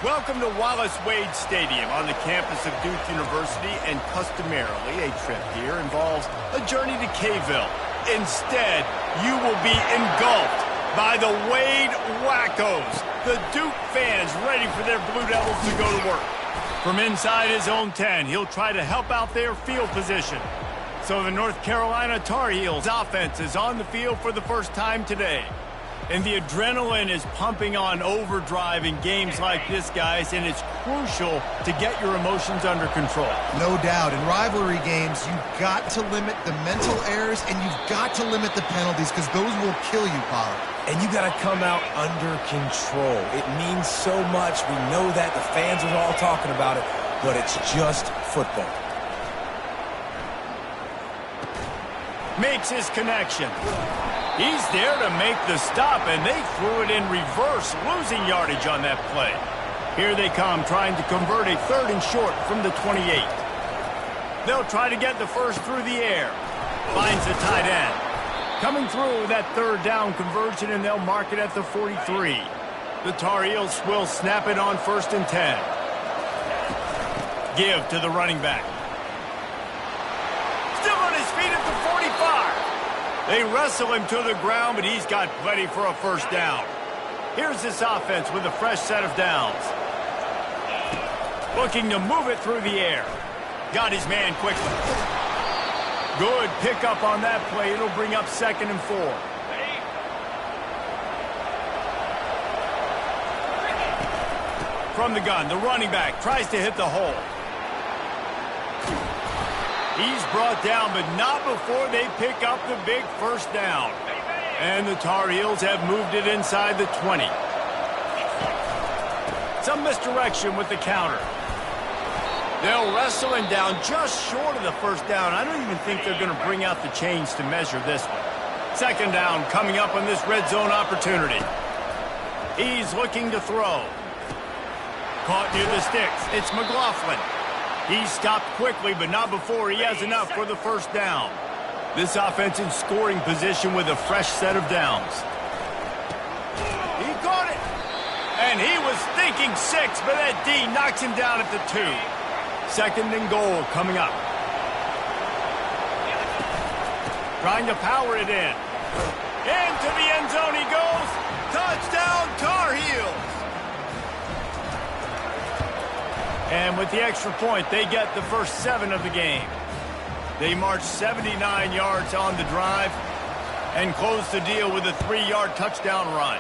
Welcome to Wallace Wade Stadium on the campus of Duke University, and customarily a trip here involves a journey to K-ville. Instead, you will be engulfed by the Wade Wackos, the Duke fans ready for their Blue Devils to go to work. From inside his own 10, he'll try to help out their field position. So the North Carolina Tar Heels offense is on the field for the first time today. And the adrenaline is pumping on overdrive in games like this, guys, and it's crucial to get your emotions under control. No doubt. In rivalry games, you've got to limit the mental errors, and you've got to limit the penalties, because those will kill you, Pollard. And you got to come out under control. It means so much. We know that. The fans are all talking about it, but it's just football. Makes his connection. He's there to make the stop, and they threw it in reverse, losing yardage on that play. Here they come, trying to convert a 3rd and short from the 28. They'll try to get the first through the air. Finds the tight end. Coming through that 3rd down conversion, and they'll mark it at the 43. The Tar Heels will snap it on 1st and 10. Give to the running back. Still on his feet at the 45. They wrestle him to the ground, but he's got plenty for a 1st down. Here's this offense with a fresh set of downs. Looking to move it through the air. Got his man quickly. Good pickup on that play. It'll bring up 2nd and 4. From the gun, the running back tries to hit the hole. He's brought down, but not before they pick up the big 1st down. And the Tar Heels have moved it inside the 20. Some misdirection with the counter. They'll wrestle him down just short of the 1st down. I don't even think they're going to bring out the chains to measure this one. 2nd down coming up on this red zone opportunity. He's looking to throw. Caught near the sticks. It's McLaughlin. He stopped quickly, but not before he has enough for the 1st down. This offense in scoring position with a fresh set of downs. He caught it. And he was thinking 6, but that D knocks him down at the 2. 2nd and goal coming up. Trying to power it in. Into the end zone he goes. Touchdown, Tar Heels. And with the extra point, they get the first 7 of the game. They march 79 yards on the drive and close the deal with a 3-yard touchdown run.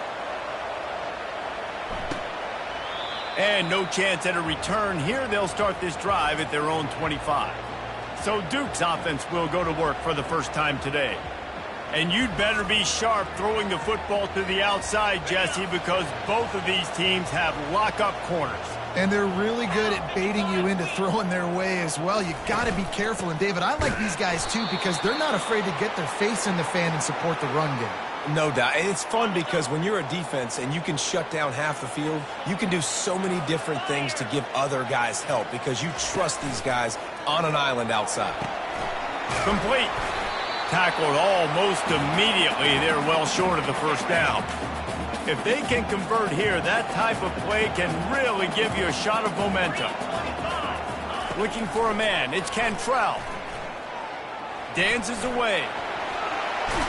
And no chance at a return here. They'll start this drive at their own 25. So Duke's offense will go to work for the first time today. And you'd better be sharp throwing the football to the outside, Jesse, because both of these teams have lock-up corners. And they're really good at baiting you into throwing their way as well. You got to be careful. And, David, I like these guys, too, because they're not afraid to get their face in the fan and support the run game. No doubt. And it's fun because when you're a defense and you can shut down half the field, you can do so many different things to give other guys help because you trust these guys on an island outside. Complete. Tackled almost immediately. They're well short of the 1st down. If they can convert here, that type of play can really give you a shot of momentum. Looking for a man. It's Cantrell. Dances away.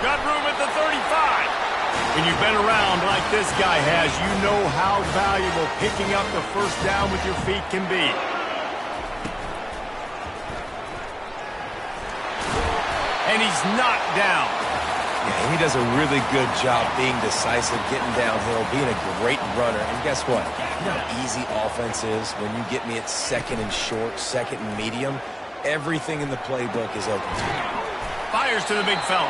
Got room at the 35. When you've been around like this guy has, you know how valuable picking up the 1st down with your feet can be. And he's knocked down. Yeah, he does a really good job being decisive, getting downhill, being a great runner. And guess what? You know how easy offense is when you get me at 2nd and short, 2nd and medium? Everything in the playbook is open to you. Fires to the big fella.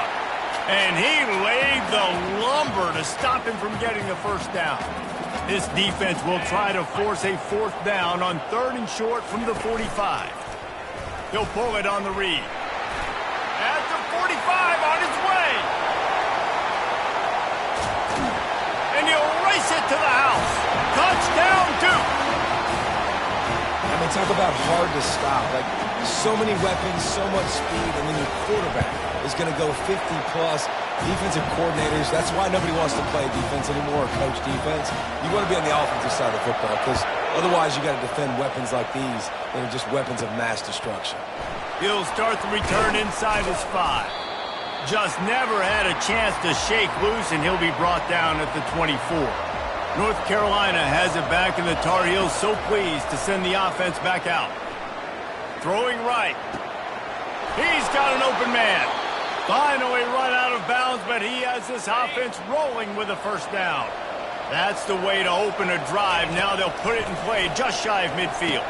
And he laid the lumber to stop him from getting the 1st down. This defense will try to force a 4th down on 3rd and short from the 45. He'll pull it on the read. At the 45, on his way. And he'll race it to the house. Touchdown, Duke. I mean, talk about hard to stop. Like, so many weapons, so much speed, and then your quarterback is going to go 50-plus. Defensive coordinators, that's why nobody wants to play defense anymore or coach defense. You want to be on the offensive side of the football because Otherwise, you got to defend weapons like these that are just weapons of mass destruction. He'll start the return inside his 5. Just never had a chance to shake loose, and he'll be brought down at the 24. North Carolina has it back, and the Tar Heels so pleased to send the offense back out. Throwing right. He's got an open man. Finally run out of bounds, but he has this offense rolling with a first down. That's the way to open a drive. Now they'll put it in play just shy of midfield.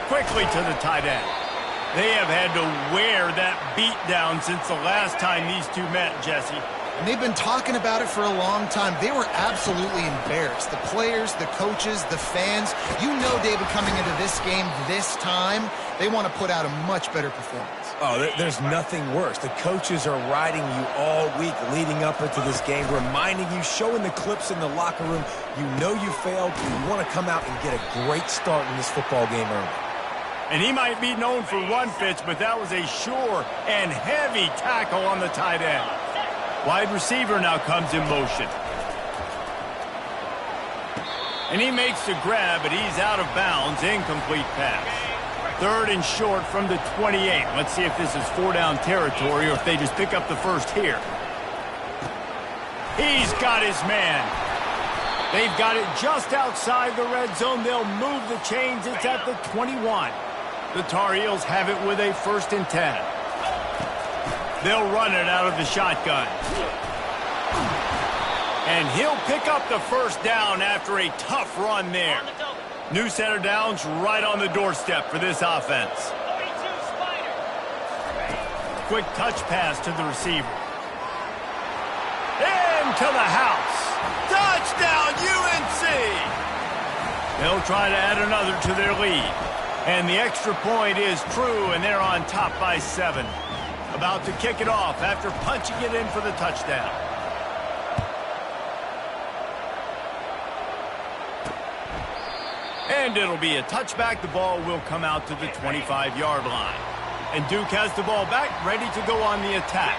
Quickly to the tight end. They have had to wear that beat down since the last time these two met, Jesse. And they've been talking about it for a long time. They were absolutely embarrassed. The players, the coaches, the fans. You know, David, coming into this game this time, they want to put out a much better performance. Oh, there's nothing worse. The coaches are riding you all week leading up into this game, reminding you, showing the clips in the locker room. You know you failed. You want to come out and get a great start in this football game early. And he might be known for run fits, but that was a sure and heavy tackle on the tight end. Wide receiver now comes in motion. And he makes the grab, but he's out of bounds. Incomplete pass. 3rd and short from the 28. Let's see if this is 4-down territory or if they just pick up the first here. He's got his man. They've got it just outside the red zone. They'll move the chains. It's at the 21. The Tar Heels have it with a 1st and 10. They'll run it out of the shotgun. And he'll pick up the first down after a tough run there. New set of downs right on the doorstep for this offense. Quick touch pass to the receiver. Into the house. Touchdown, UNC! They'll try to add another to their lead. And the extra point is true, and they're on top by 7. About to kick it off after punching it in for the touchdown. And it'll be a touchback. The ball will come out to the 25-yard line. And Duke has the ball back, ready to go on the attack.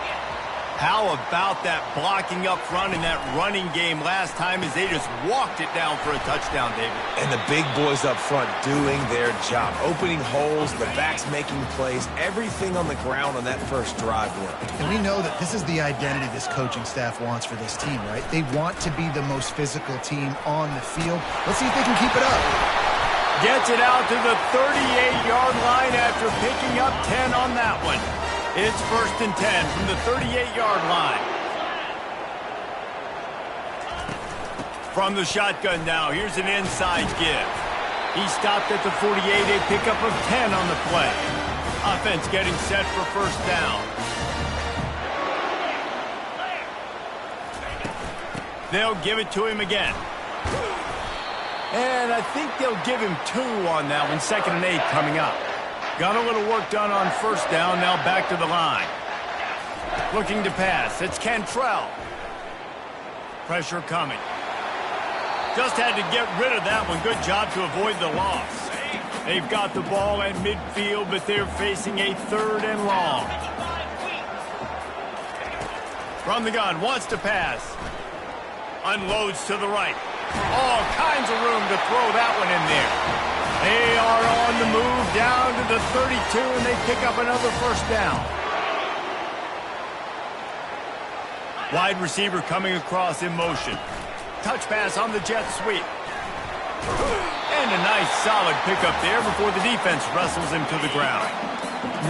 How about that blocking up front and that running game last time as they just walked it down for a touchdown, David? And the big boys up front doing their job. Opening holes, the backs making plays, everything on the ground on that first drive worked. And we know that this is the identity this coaching staff wants for this team, right? They want to be the most physical team on the field. Let's see if they can keep it up. Gets it out to the 38-yard line after picking up 10 on that one. It's 1st and 10 from the 38-yard line. From the shotgun now, here's an inside give. He stopped at the 48, a pickup of 10 on the play. Offense getting set for first down. They'll give it to him again. And I think they'll give him 2 on that one. 2nd and 8 coming up. Got a little work done on first down, now back to the line. Looking to pass, it's Cantrell. Pressure coming. Just had to get rid of that one. Good job to avoid the loss. They've got the ball at midfield, but they're facing a 3rd and long. From the gun, wants to pass. Unloads to the right. All kinds of room to throw that one in there. They are on the move down to the 32, and they pick up another first down. Wide receiver coming across in motion. Touch pass on the jet sweep. And a nice solid pickup there before the defense wrestles him to the ground.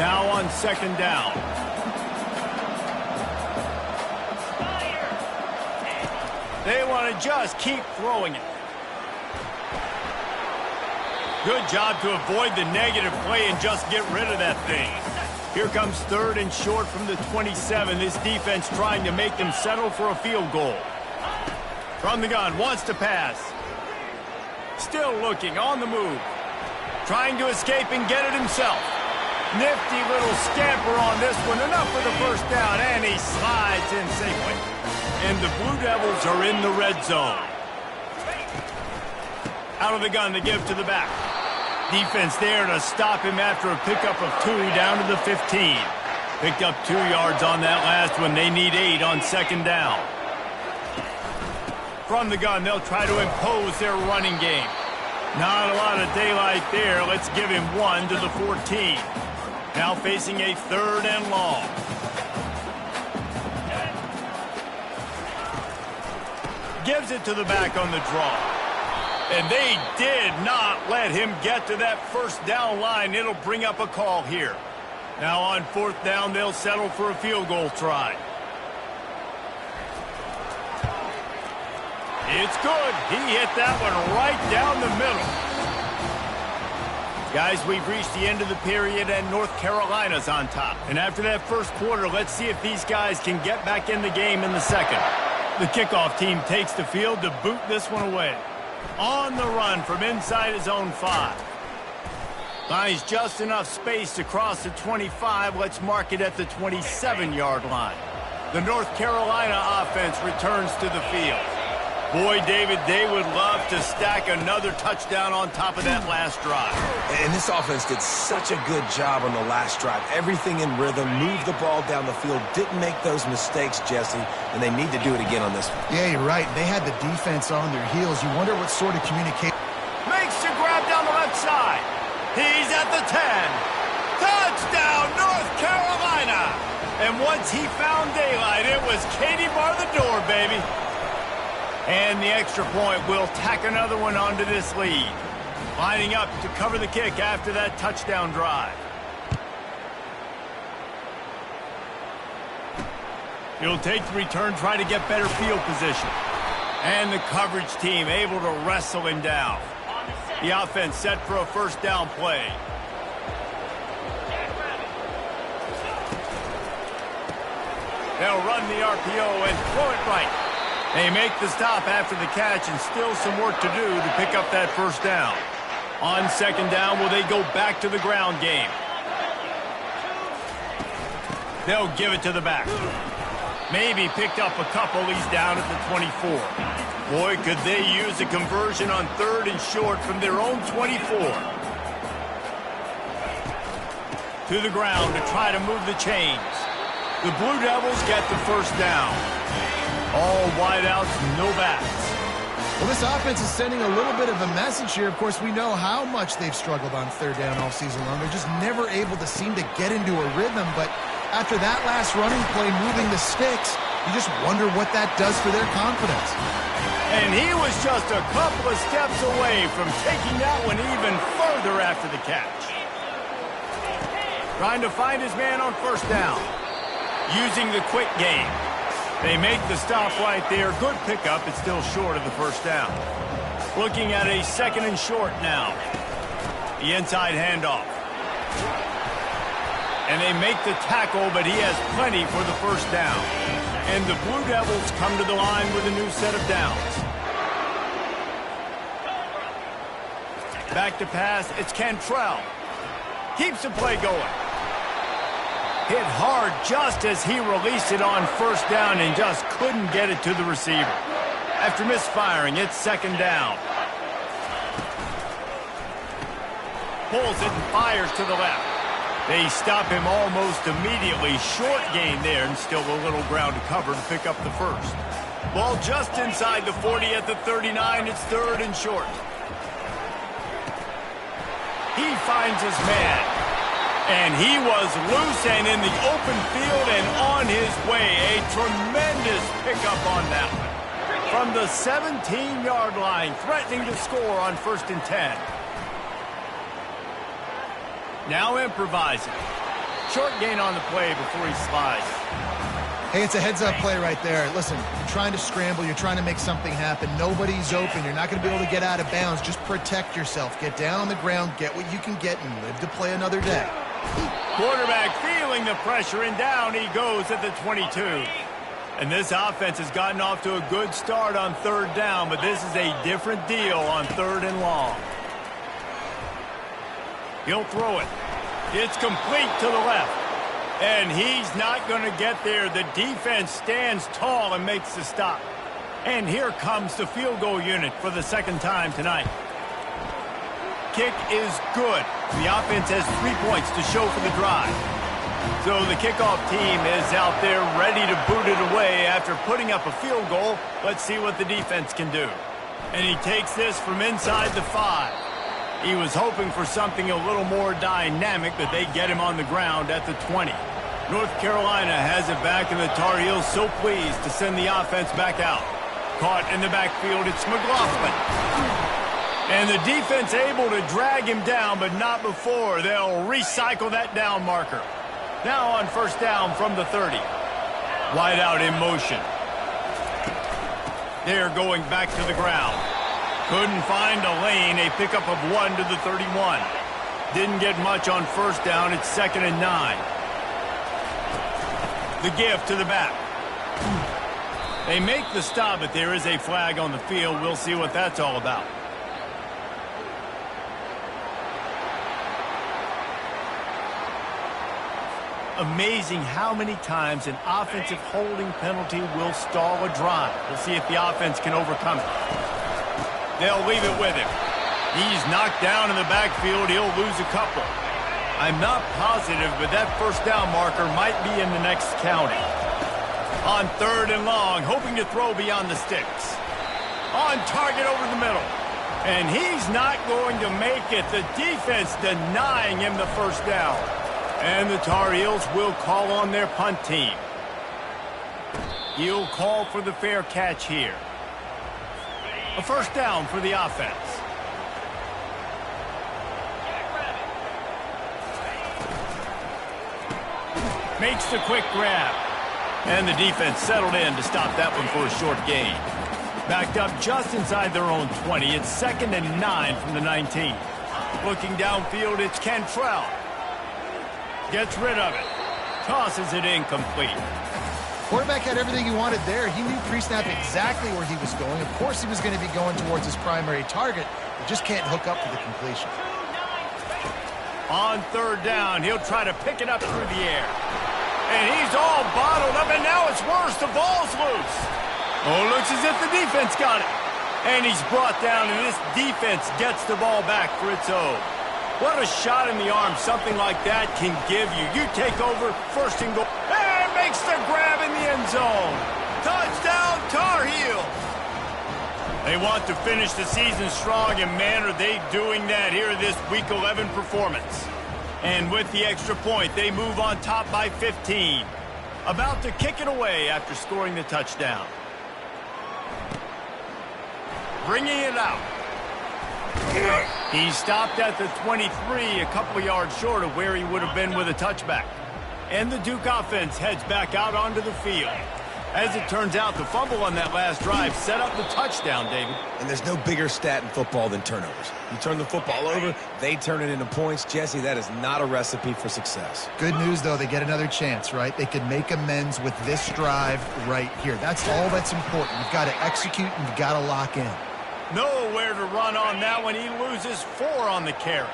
Now on 2nd down. They want to just keep throwing it. Good job to avoid the negative play and just get rid of that thing. Here comes 3rd and short from the 27. This defense trying to make them settle for a field goal. From the gun, wants to pass. Still looking, on the move. Trying to escape and get it himself. Nifty little scamper on this one. Enough for the first down, and he slides in safely. And the Blue Devils are in the red zone. Out of the gun to give to the back. Defense there to stop him after a pickup of 2 down to the 15. Picked up 2 yards on that last one. They need 8 on 2nd down. From the gun, they'll try to impose their running game. Not a lot of daylight there. Let's give him 1 to the 14. Now facing a 3rd and long. Gives it to the back on the draw. And they did not let him get to that first down line. It'll bring up a call here. Now on 4th down, they'll settle for a field goal try. It's good. He hit that one right down the middle. Guys, we've reached the end of the period, and North Carolina's on top. And after that first quarter, let's see if these guys can get back in the game in the second. The kickoff team takes the field to boot this one away. On the run from inside his own 5. Finds just enough space to cross the 25. Let's mark it at the 27-yard line. The North Carolina offense returns to the field. Boy, David, they would love to stack another touchdown on top of that last drive. And this offense did such a good job on the last drive. Everything in rhythm, moved the ball down the field, didn't make those mistakes, Jesse, and they need to do it again on this one. Yeah, you're right. They had the defense on their heels. You wonder what sort of communication. Makes the grab down the left side. He's at the 10. Touchdown, North Carolina. And once he found daylight, it was Katie bar the door, baby. And the extra point will tack another one onto this lead. Lining up to cover the kick after that touchdown drive. He'll take the return, try to get better field position. And the coverage team able to wrestle him down. The offense set for a first down play. They'll run the RPO and throw it right. They make the stop after the catch, and still some work to do to pick up that first down. On 2nd down, will they go back to the ground game? They'll give it to the back. Maybe picked up a couple. He's down at the 24. Boy, could they use a conversion on 3rd and short from their own 24. To the ground to try to move the chains. The Blue Devils get the first down. All wideouts, no backs. Well, this offense is sending a little bit of a message here. Of course, we know how much they've struggled on 3rd down all season long. They're just never able to seem to get into a rhythm. But after that last running play, moving the sticks, you just wonder what that does for their confidence. And he was just a couple of steps away from taking that one even further after the catch. Trying to find his man on 1st down. Using the quick game. They make the stop right there. Good pickup. It's still short of the first down. Looking at a 2nd and short now. The inside handoff. And they make the tackle, but he has plenty for the first down. And the Blue Devils come to the line with a new set of downs. Back to pass. It's Cantrell. Keeps the play going. Hit hard just as he released it on 1st down and just couldn't get it to the receiver. After misfiring, it's 2nd down. Pulls it and fires to the left. They stop him almost immediately. Short gain there, and still a little ground to cover to pick up the first. Ball just inside the 40 at the 39. It's 3rd and short. He finds his man. And he was loose and in the open field and on his way. A tremendous pickup on that one. From the 17-yard line, threatening to score on 1st and 10. Now improvising. Short gain on the play before he slides. Hey, it's a heads-up play right there. Listen, you're trying to scramble. You're trying to make something happen. Nobody's open. You're not going to be able to get out of bounds. Just protect yourself. Get down on the ground, get what you can get, and live to play another day. Quarterback feeling the pressure, and down he goes at the 22. And this offense has gotten off to a good start on 3rd down, but this is a different deal on 3rd and long. He'll throw it. It's complete to the left. And he's not going to get there. The defense stands tall and makes the stop. And here comes the field goal unit for the 2nd time tonight. Kick is good. The offense has 3 points to show for the drive. So the kickoff team is out there ready to boot it away after putting up a field goal. Let's see what the defense can do. And he takes this from inside the 5. He was hoping for something a little more dynamic, but they get him on the ground at the 20. North Carolina has it back, and the Tar Heels so pleased to send the offense back out. Caught in the backfield, it's McLaughlin. And the defense able to drag him down, but not before. They'll recycle that down marker. Now on first down from the 30. Wide out in motion. They're going back to the ground. Couldn't find a lane. A pickup of 1 to the 31. Didn't get much on first down. It's 2nd and 9. The give to the back. They make the stop, but there is a flag on the field. We'll see what that's all about. Amazing how many times an offensive holding penalty will stall a drive. We'll see if the offense can overcome it. They'll leave it with him. He's knocked down in the backfield. He'll lose a couple. I'm not positive, but that first down marker might be in the next county. On 3rd and long, hoping to throw beyond the sticks. On target over the middle. And he's not going to make it. The defense denying him the first down. And the Tar Heels will call on their punt team. He'll call for the fair catch here. A first down for the offense. Makes the quick grab. And the defense settled in to stop that one for a short gain. Backed up just inside their own 20. It's 2nd and 9 from the 19. Looking downfield, it's Cantrell. Gets rid of it. Tosses it incomplete. Quarterback had everything he wanted there. He knew pre-snap exactly where he was going. Of course he was going to be going towards his primary target. He just can't hook up for the completion. On 3rd down, he'll try to pick it up through the air. And he's all bottled up, and now it's worse. The ball's loose. Oh, looks as if the defense got it. And he's brought down, and this defense gets the ball back for its own. What a shot in the arm something like that can give you. You take over, 1st and goal. And makes the grab in the end zone. Touchdown, Tar Heels. They want to finish the season strong, and man, are they doing that here in this Week 11 performance. And with the extra point, they move on top by 15. About to kick it away after scoring the touchdown. Bringing it out. He stopped at the 23, a couple of yards short of where he would have been with a touchback. And the Duke offense heads back out onto the field. As it turns out, the fumble on that last drive set up the touchdown, David. And there's no bigger stat in football than turnovers. You turn the football over, they turn it into points. Jesse, that is not a recipe for success. Good news, though, they get another chance, right? They can make amends with this drive right here. That's all that's important. You've got to execute and you've got to lock in. Nowhere to run on that one. He loses 4 on the carry.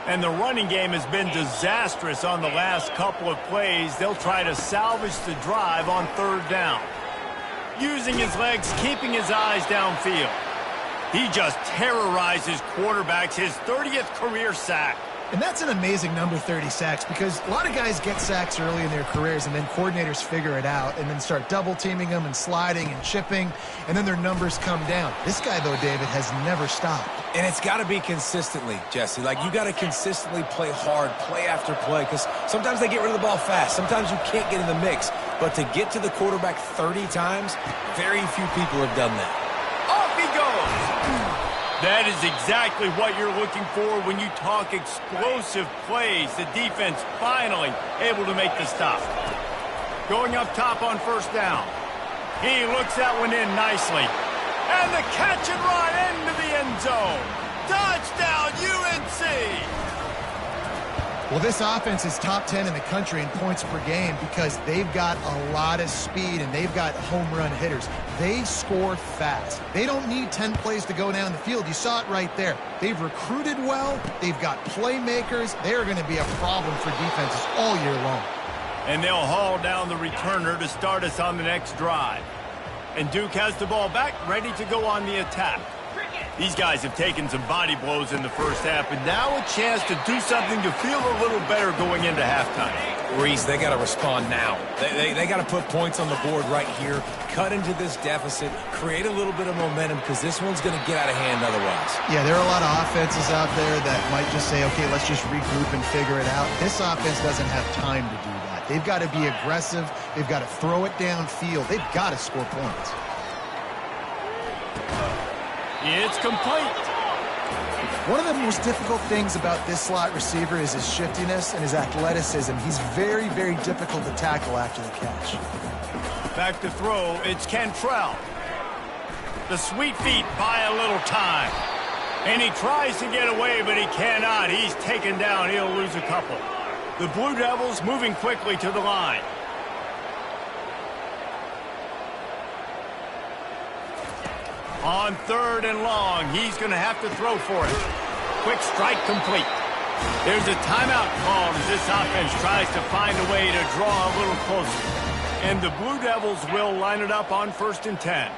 And the running game has been disastrous on the last couple of plays. They'll try to salvage the drive on 3rd down. Using his legs, keeping his eyes downfield. He just terrorizes quarterbacks, his 30th career sack. And that's an amazing number, 30 sacks, because a lot of guys get sacks early in their careers, and then coordinators figure it out and then start double-teaming them and sliding and chipping, and then their numbers come down. This guy, though, David, has never stopped. And it's got to be consistently, Jesse. Like, you got to consistently play hard, play after play, because sometimes they get rid of the ball fast. Sometimes you can't get in the mix. But to get to the quarterback 30 times, very few people have done that. Off he goes! That is exactly what you're looking for when you talk explosive plays. The defense finally able to make the stop. Going up top on 1st down. He looks that one in nicely. And the catch and run into the end zone. Touchdown, UNC! Well, this offense is top 10 in the country in points per game because they've got a lot of speed and they've got home run hitters. They score fast. They don't need 10 plays to go down the field. You saw it right there. They've recruited well. They've got playmakers. They're going to be a problem for defenses all year long. And they'll haul down the returner to start us on the next drive. And Duke has the ball back, ready to go on the attack. These guys have taken some body blows in the first half, and now a chance to do something to feel a little better going into halftime. Reese, they got to respond now. They got to put points on the board right here, cut into this deficit, create a little bit of momentum, because this one's going to get out of hand otherwise. Yeah, there are a lot of offenses out there that might just say, okay, let's just regroup and figure it out. This offense doesn't have time to do that. They've got to be aggressive. They've got to throw it downfield. They've got to score points. It's complete. One of the most difficult things about this slot receiver is his shiftiness and his athleticism. He's very, very difficult to tackle after the catch. Back to throw, it's Cantrell. The sweet feet buy a little time. And he tries to get away, but he cannot. He's taken down. He'll lose a couple. The Blue Devils moving quickly to the line. On 3rd and long, he's going to have to throw for it. Quick strike complete. There's a timeout called as this offense tries to find a way to draw a little closer. And the Blue Devils will line it up on 1st and 10.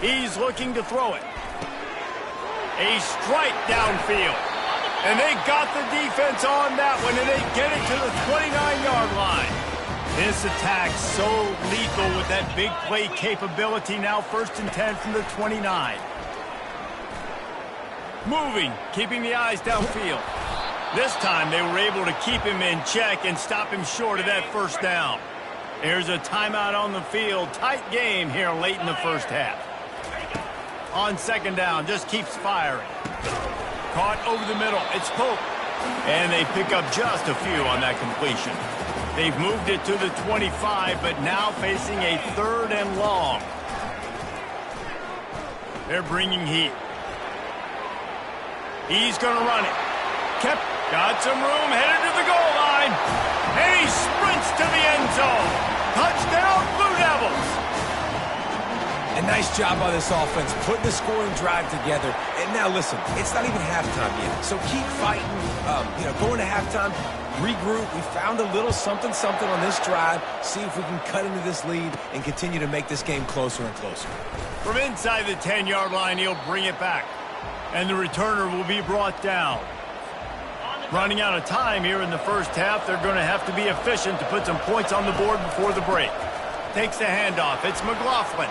He's looking to throw it. A strike downfield. And they got the defense on that one, and they get it to the 29-yard line. This attack so lethal with that big play capability. Now 1st and 10 from the 29. Moving, keeping the eyes downfield. This time they were able to keep him in check and stop him short of that 1st down. There's a timeout on the field. Tight game here late in the 1st half. On 2nd down, just keeps firing. Caught over the middle. It's Pope. And they pick up just a few on that completion. They've moved it to the 25, but now facing a 3rd and long. They're bringing heat. He's going to run it. Got some room, headed to the goal line. And he sprints to the end zone. Touchdown, Blue Devils. A nice job by this offense, putting the scoring drive together. And now, listen, it's not even halftime yet. So keep fighting, going to halftime, regroup. We found a little something-something on this drive. See if we can cut into this lead and continue to make this game closer and closer. From inside the 10-yard line, he'll bring it back. And the returner will be brought down. Running out of time here in the 1st half, they're going to have to be efficient to put some points on the board before the break. Takes the handoff. It's McLaughlin.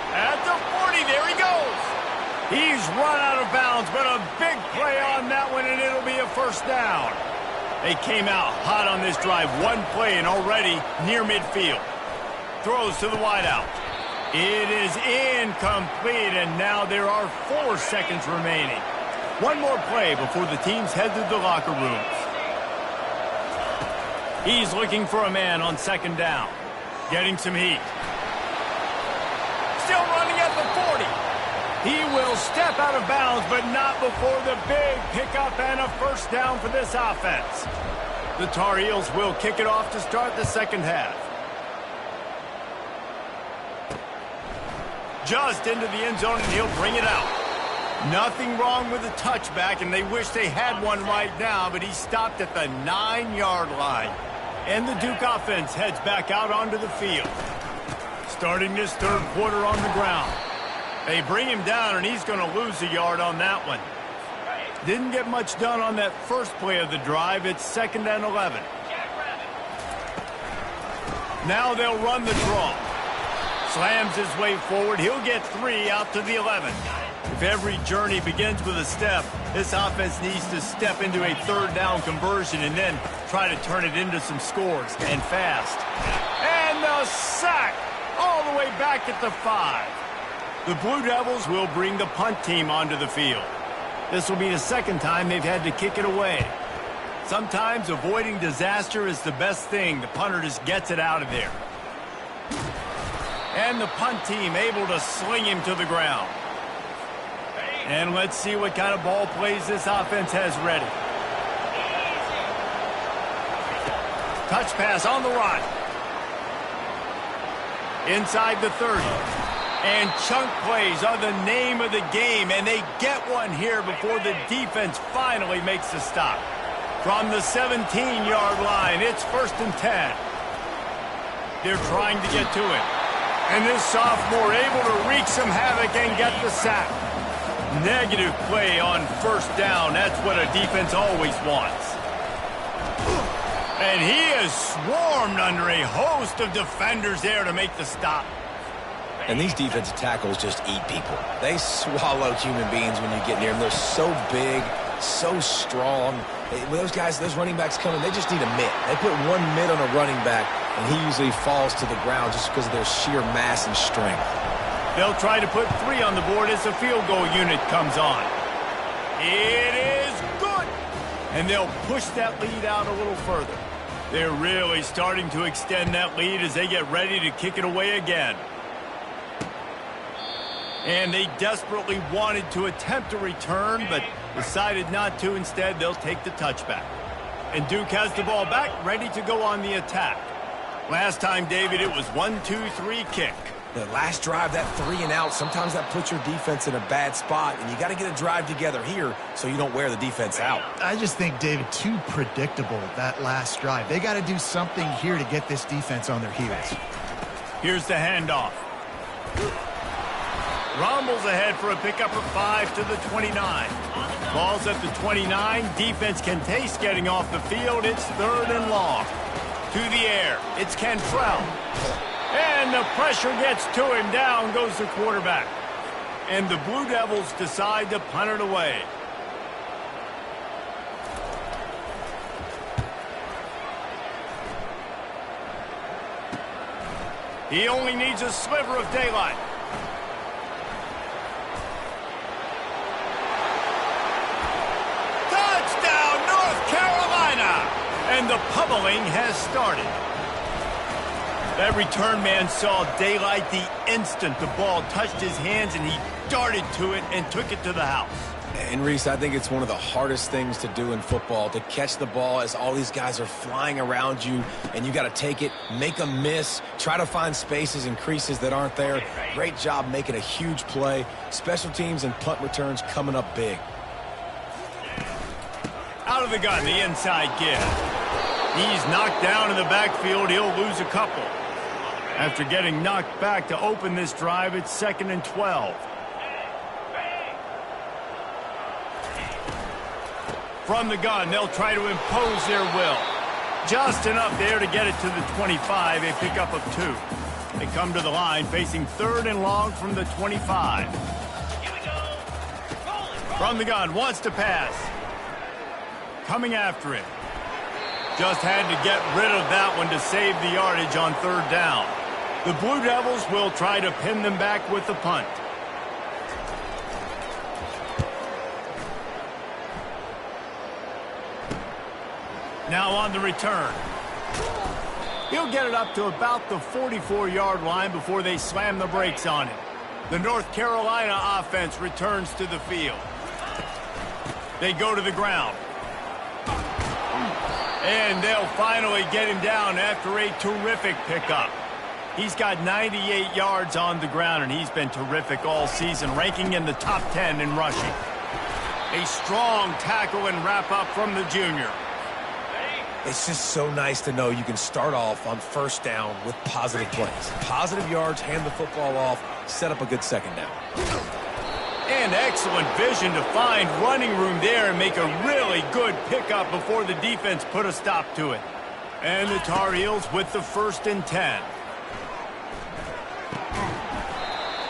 At the 40, there he goes. He's run out of bounds, but a big play on that one, and it'll be a 1st down. They came out hot on this drive. One play and already near midfield. Throws to the wideout. It is incomplete, and now there are 4 seconds remaining. One more play before the teams head to the locker rooms. He's looking for a man on 2nd down. Getting some heat. Still running at the 40. He will step out of bounds, but not before the big pickup and a 1st down for this offense. The Tar Heels will kick it off to start the 2nd half. Just into the end zone, and he'll bring it out. Nothing wrong with the touchback, and they wish they had one right now, but he stopped at the 9-yard line. And the Duke offense heads back out onto the field. Starting this 3rd quarter on the ground. They bring him down, and he's going to lose a yard on that one. Didn't get much done on that 1st play of the drive. It's 2nd and 11. Now they'll run the draw. Slams his way forward. He'll get 3 out to the 11. If every journey begins with a step, this offense needs to step into a 3rd down conversion and then try to turn it into some scores, and fast. And the sack all the way back at the 5. The Blue Devils will bring the punt team onto the field. This will be the 2nd time they've had to kick it away. Sometimes avoiding disaster is the best thing. The punter just gets it out of there. And the punt team able to sling him to the ground. And let's see what kind of ball plays this offense has ready. Touch pass on the run. Inside the 30. And chunk plays are the name of the game, and they get one here before the defense finally makes the stop. From the 17-yard line, it's 1st and 10. They're trying to get to him. And this sophomore able to wreak some havoc and get the sack. Negative play on first down. That's what a defense always wants. And he is swarmed under a host of defenders there to make the stop. And these defensive tackles just eat people. They swallow human beings when you get near them. They're so big, so strong. Those guys, those running backs coming, they just need a mitt. They put one mitt on a running back, and he usually falls to the ground just because of their sheer mass and strength. They'll try to put 3 on the board as the field goal unit comes on. It is good. And they'll push that lead out a little further. They're really starting to extend that lead as they get ready to kick it away again. And they desperately wanted to attempt a return, but decided not to. Instead, they'll take the touchback. And Duke has the ball back, ready to go on the attack. Last time, David, it was 1-2-3 kick. The last drive, that 3 and out, sometimes that puts your defense in a bad spot, and you got to get a drive together here so you don't wear the defense out. I just think, David, too predictable, that last drive. They got to do something here to get this defense on their heels. Here's the handoff. Rumbles ahead for a pickup of 5 to the 29. Ball's at the 29. Defense can taste getting off the field. It's 3rd and long. To the air. It's Cantrell. And the pressure gets to him. Down goes the quarterback. And the Blue Devils decide to punt it away. He only needs a sliver of daylight. Touchdown, North Carolina! And the pummeling has started. That return man saw daylight the instant the ball touched his hands, and he darted to it and took it to the house. And, Reese, I think it's one of the hardest things to do in football, to catch the ball as all these guys are flying around you, and you got to take it, make a miss, try to find spaces and creases that aren't there. Great job making a huge play. Special teams and punt returns coming up big. Out of the gun, the inside give. He's knocked down in the backfield. He'll lose a couple. After getting knocked back to open this drive, it's 2nd and 12. From the gun, they'll try to impose their will. Just enough there to get it to the 25, a pickup of 2. They come to the line, facing 3rd and long from the 25. From the gun, wants to pass. Coming after it. Just had to get rid of that one to save the yardage on 3rd down. The Blue Devils will try to pin them back with the punt. Now on the return. He'll get it up to about the 44-yard line before they slam the brakes on him. The North Carolina offense returns to the field. They go to the ground. And they'll finally get him down after a terrific pickup. He's got 98 yards on the ground, and he's been terrific all season, ranking in the top 10 in rushing. A strong tackle and wrap-up from the junior. It's just so nice to know you can start off on 1st down with positive plays. Positive yards, hand the football off, set up a good 2nd down. And excellent vision to find running room there and make a really good pickup before the defense put a stop to it. And the Tar Heels with the 1st and 10.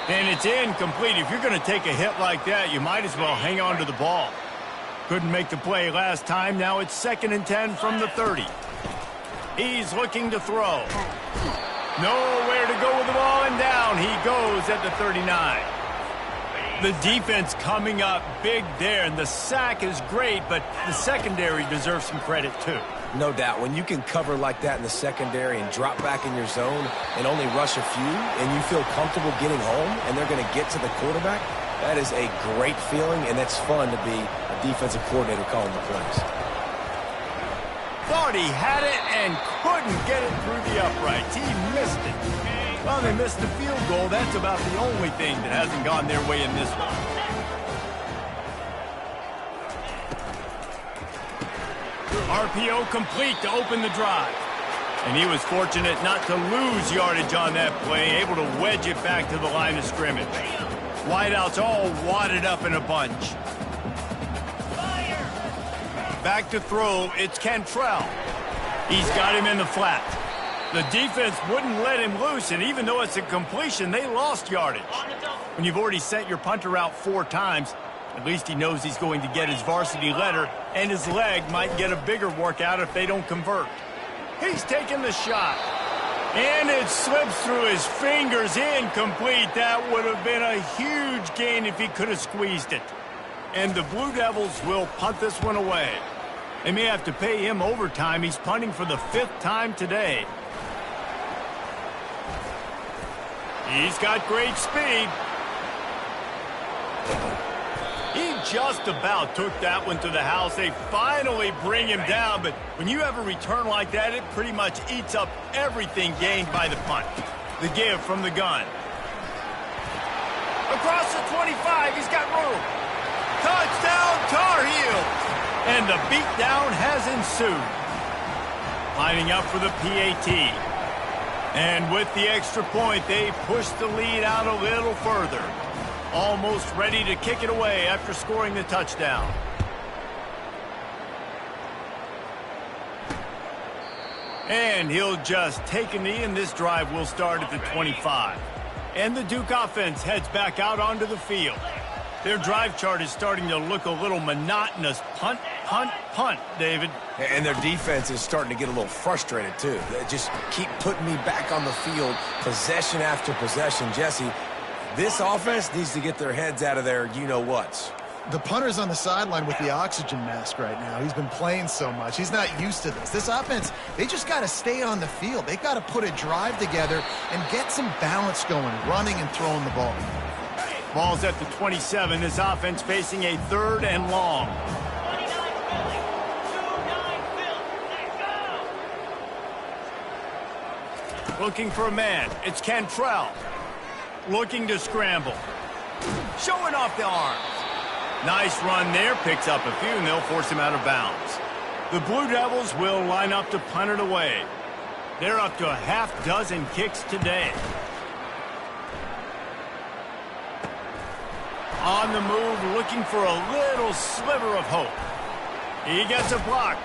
And it's incomplete. If you're going to take a hit like that, you might as well hang on to the ball. Couldn't make the play last time. Now it's 2nd and 10 from the 30. He's looking to throw. Nowhere to go with the ball, and down he goes at the 39. The defense coming up big there, and the sack is great, but the secondary deserves some credit too. No doubt. When you can cover like that in the secondary and drop back in your zone and only rush a few, and you feel comfortable getting home and they're going to get to the quarterback, that is a great feeling, and it's fun to be a defensive coordinator calling the plays. Thought he had it and couldn't get it through the uprights. He missed it. Well, they missed the field goal. That's about the only thing that hasn't gone their way in this one. RPO complete to open the drive. And he was fortunate not to lose yardage on that play, able to wedge it back to the line of scrimmage. Wideouts all wadded up in a bunch. Back to throw, it's Cantrell. He's got him in the flat. The defense wouldn't let him loose, and even though it's a completion, they lost yardage. When you've already sent your punter out 4 times, at least he knows he's going to get his varsity letter, and his leg might get a bigger workout if they don't convert. He's taking the shot, and it slips through his fingers, incomplete. That would have been a huge gain if he could have squeezed it. And the Blue Devils will punt this one away. They may have to pay him overtime. He's punting for the 5th time today. He's got great speed. He just about took that one to the house. They finally bring him down, but when you have a return like that, it pretty much eats up everything gained by the punt. The give from the gun. Across the 25, he's got room. Touchdown, Tar Heels! And the beatdown has ensued. Lining up for the PAT. And with the extra point, they push the lead out a little further. Almost ready to kick it away after scoring the touchdown. And he'll just take a knee, and this drive will start at the 25. And the Duke offense heads back out onto the field. Their drive chart is starting to look a little monotonous. Punt, punt, punt, David. And their defense is starting to get a little frustrated, too. They just keep putting me back on the field, possession after possession. Jesse, this offense needs to get their heads out of their you-know-whats. The punter's on the sideline with the oxygen mask right now. He's been playing so much. He's not used to this. This offense, they just got to stay on the field. They've got to put a drive together and get some balance going, running and throwing the ball. Ball's at the 27. This offense facing a 3rd and long. Looking for a man. It's Cantrell. Looking to scramble. Showing off the arms. Nice run there. Picks up a few, and they'll force him out of bounds. The Blue Devils will line up to punt it away. They're up to a half-dozen kicks today. On the move, looking for a little sliver of hope. He gets a block.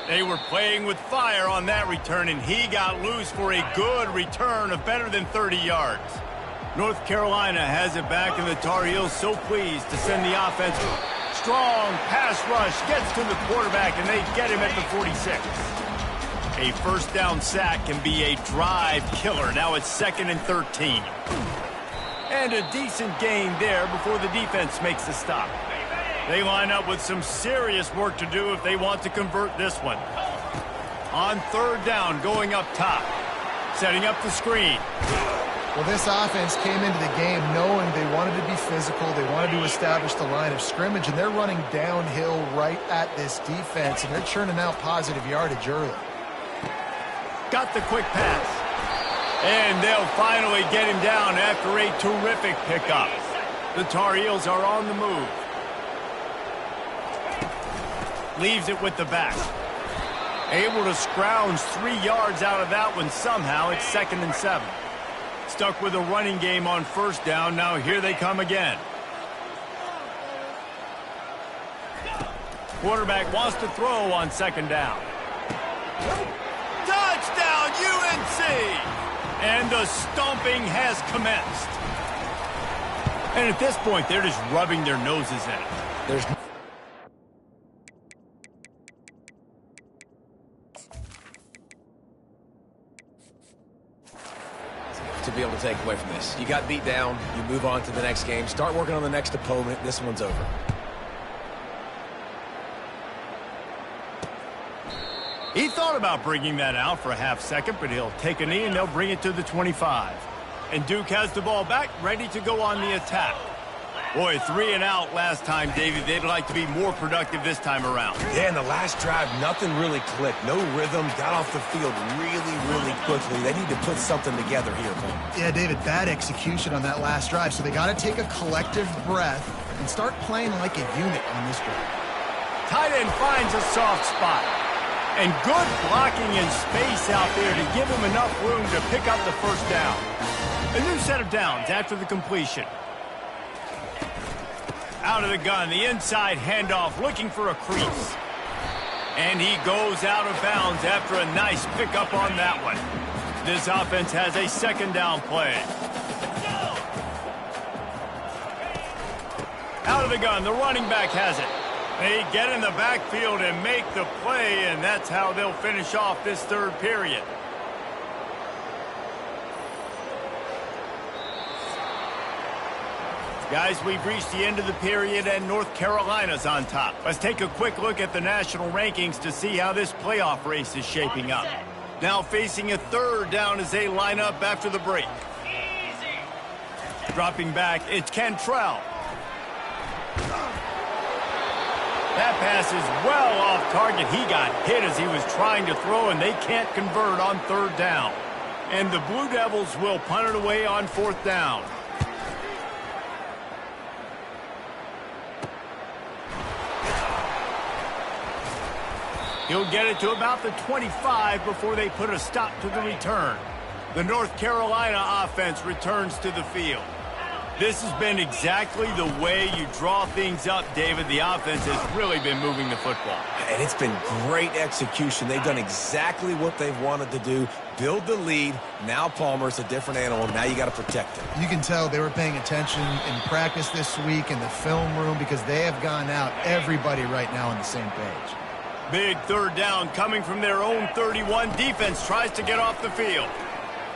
They were playing with fire on that return, and he got loose for a good return of better than 30 yards. North Carolina has it back, and the Tar Heels so pleased to send the offense. Strong pass rush gets to the quarterback, and they get him at the 46. A first down sack can be a drive killer. Now it's 2nd and 13. And a decent gain there before the defense makes the stop. They line up with some serious work to do if they want to convert this one. On 3rd down, going up top. Setting up the screen. Well, this offense came into the game knowing they wanted to be physical. They wanted to establish the line of scrimmage, and they're running downhill right at this defense, and they're churning out positive yardage early. Got the quick pass. And they'll finally get him down after a terrific pickup. The Tar Heels are on the move. Leaves it with the back. Able to scrounge 3 yards out of that one somehow. It's 2nd and 7. Stuck with a running game on 1st down. Now here they come again. Quarterback wants to throw on 2nd down. Touchdown, UNC! And the stomping has commenced. And at this point, they're just rubbing their noses in it. There's to be able to take away from this. You got beat down, you move on to the next game, start working on the next opponent. This one's over. He thought about bringing that out for a half second, but he'll take a knee and they'll bring it to the 25. And Duke has the ball back, ready to go on the attack. Boy, 3 and out last time, David. They'd like to be more productive this time around. Yeah, in the last drive, nothing really clicked. No rhythm, got off the field really, really quickly. They need to put something together here, man. Yeah, David, bad execution on that last drive, so they got to take a collective breath and start playing like a unit on this drive. Tight end finds a soft spot. And good blocking in space out there to give him enough room to pick up the first down. A new set of downs after the completion. Out of the gun, the inside handoff, looking for a crease. And he goes out of bounds after a nice pickup on that one. This offense has a second down play. Out of the gun, the running back has it. They get in the backfield and make the play, and that's how they'll finish off this third period. Guys, we've reached the end of the period, and North Carolina's on top. Let's take a quick look at the national rankings to see how this playoff race is shaping up. Now facing a third down as they line up after the break. Dropping back, it's Cantrell. That pass is well off target. He got hit as he was trying to throw, and they can't convert on third down. And the Blue Devils will punt it away on fourth down. He'll get it to about the 25 before they put a stop to the return. The North Carolina offense returns to the field. This has been exactly the way you draw things up, David. The offense has really been moving the football. And it's been great execution. They've done exactly what they've wanted to do. Build the lead. Now Palmer's a different animal. Now you got to protect him. You can tell they were paying attention in practice this week in the film room because they have gone out, everybody right now on the same page. Big third down coming from their own 31. Defense tries to get off the field.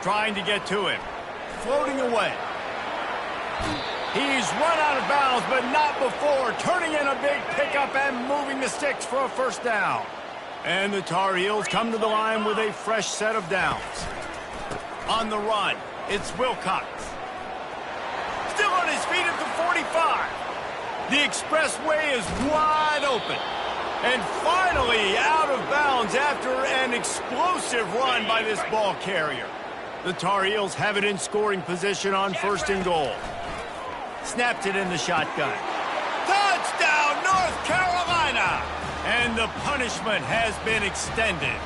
Trying to get to him. Floating away. He's run out of bounds, but not before. Turning in a big pickup and moving the sticks for a first down. And the Tar Heels come to the line with a fresh set of downs. On the run, it's Wilcox. Still on his feet at the 45. The expressway is wide open. And finally out of bounds after an explosive run by this ball carrier. The Tar Heels have it in scoring position on first and goal. Snapped it in the shotgun. Touchdown, North Carolina! And the punishment has been extended.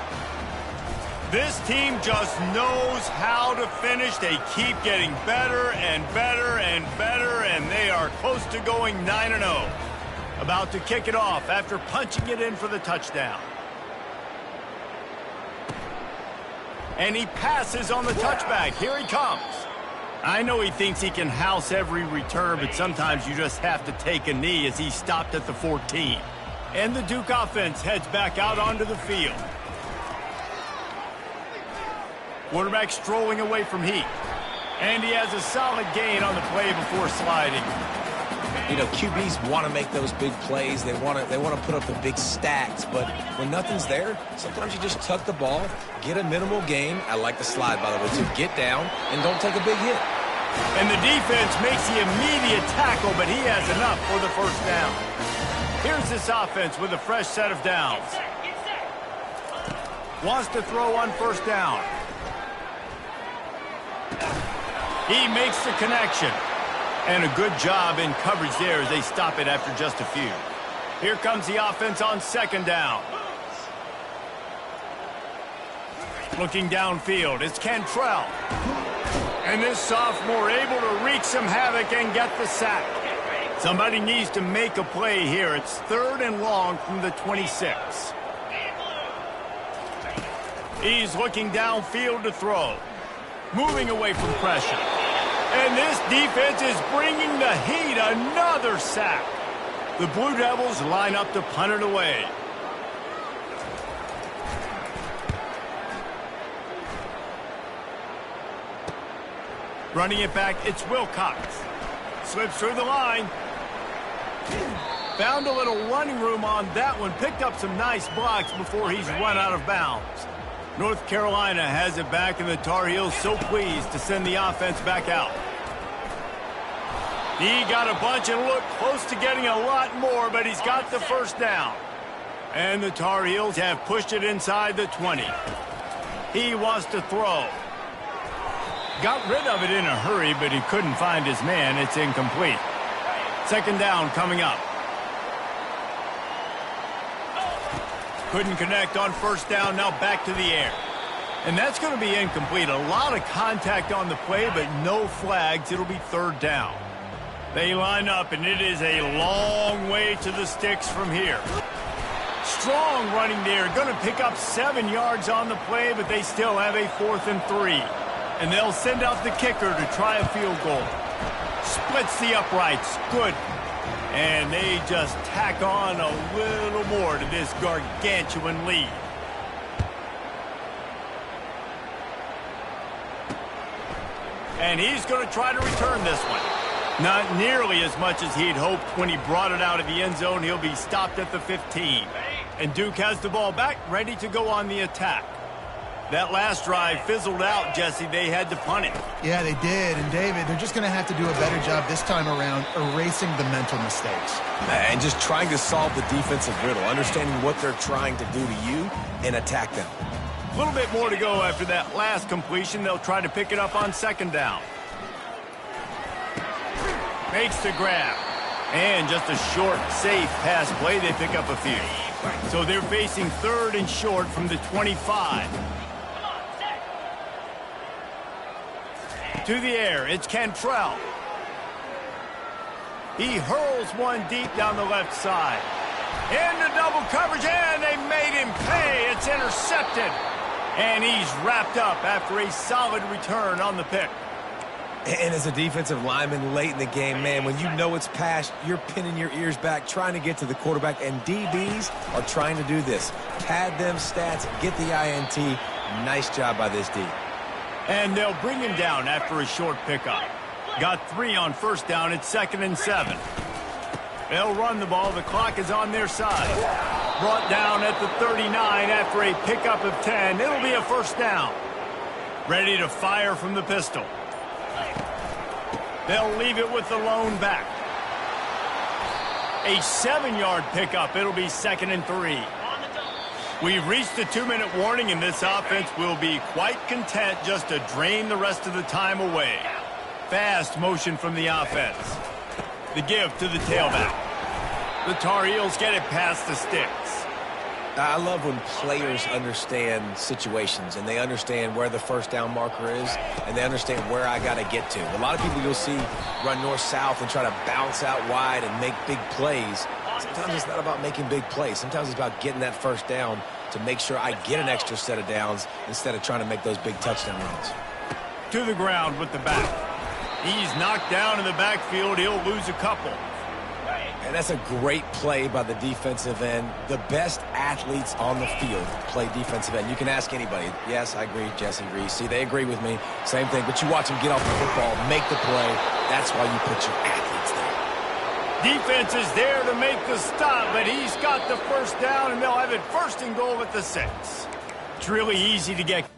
This team just knows how to finish. They keep getting better and better and better, and they are close to going 9-0. About to kick it off after punching it in for the touchdown. And he passes on the touchback. Here he comes. I know he thinks he can house every return, but sometimes you just have to take a knee as he stopped at the 14. And the Duke offense heads back out onto the field. Quarterback strolling away from heat. And he has a solid gain on the play before sliding. You know, QBs want to make those big plays. They want to put up the big stats. But when nothing's there, sometimes you just tuck the ball, get a minimal gain. I like the slide, by the way, to get down and don't take a big hit. And the defense makes the immediate tackle, but he has enough for the first down. Here's this offense with a fresh set of downs. Wants to throw on first down. He makes the connection. And a good job in coverage there as they stop it after just a few. Here comes the offense on second down. Looking downfield, it's Cantrell. And this sophomore able to wreak some havoc and get the sack. Somebody needs to make a play here. It's third and long from the 26. He's looking downfield to throw. Moving away from pressure. And this defense is bringing the heat. Another sack. The Blue Devils line up to punt it away. Running it back, it's Wilcox. Slips through the line. Found a little running room on that one. Picked up some nice blocks before he's run out of bounds. North Carolina has it back, and the Tar Heels so pleased to send the offense back out. He got a bunch and looked close to getting a lot more, but he's got the first down. And the Tar Heels have pushed it inside the 20. He wants to throw. Got rid of it in a hurry, but he couldn't find his man. It's incomplete. Second down coming up. Couldn't connect on first down, now back to the air. And that's going to be incomplete. A lot of contact on the play, but no flags. It'll be third down. They line up, and it is a long way to the sticks from here. Strong running there. Going to pick up 7 yards on the play, but they still have a 4th and 3. And they'll send out the kicker to try a field goal. Splits the uprights. Good. And they just tack on a little more to this gargantuan lead. And he's going to try to return this one. Not nearly as much as he'd hoped when he brought it out of the end zone. He'll be stopped at the 15. And Duke has the ball back, ready to go on the attack. That last drive fizzled out, Jesse. They had to punt it. Yeah, they did. And, David, they're just going to have to do a better job this time around erasing the mental mistakes. And just trying to solve the defensive riddle, understanding what they're trying to do to you and attack them. A little bit more to go after that last completion. They'll try to pick it up on second down. Makes the grab. And just a short, safe pass play. They pick up a few. So they're facing third and short from the 25. To the air, it's Cantrell. He hurls one deep down the left side. Into double coverage, and they made him pay. It's intercepted. And he's wrapped up after a solid return on the pick. And as a defensive lineman late in the game, man, when you know it's past, you're pinning your ears back, trying to get to the quarterback, and DBs are trying to do this. Pad them stats, get the INT. Nice job by this D. And they'll bring him down after a short pickup. Got 3 on first down. It's 2nd and 7. They'll run the ball. The clock is on their side. Brought down at the 39 after a pickup of 10. It'll be a first down. Ready to fire from the pistol. They'll leave it with the lone back. A 7-yard pickup. It'll be 2nd and 3. We've reached the 2-minute warning, and this offense will be quite content just to drain the rest of the time away. Fast motion from the offense. The give to the tailback. The Tar Heels get it past the sticks. I love when players understand situations and they understand where the first down marker is and they understand where I got to get to. A lot of people you'll see run north-south and try to bounce out wide and make big plays. Sometimes it's not about making big plays. Sometimes it's about getting that first down to make sure I get an extra set of downs instead of trying to make those big touchdown runs. To the ground with the back. He's knocked down in the backfield. He'll lose a couple. And that's a great play by the defensive end. The best athletes on the field play defensive end. You can ask anybody. Yes, I agree, Jesse Reese. See, they agree with me. Same thing. But you watch them get off the football, make the play. That's why you put your athletes there. Defense is there to make the stop, but he's got the first down, and they'll have it 1st and goal at the 6. It's really easy to get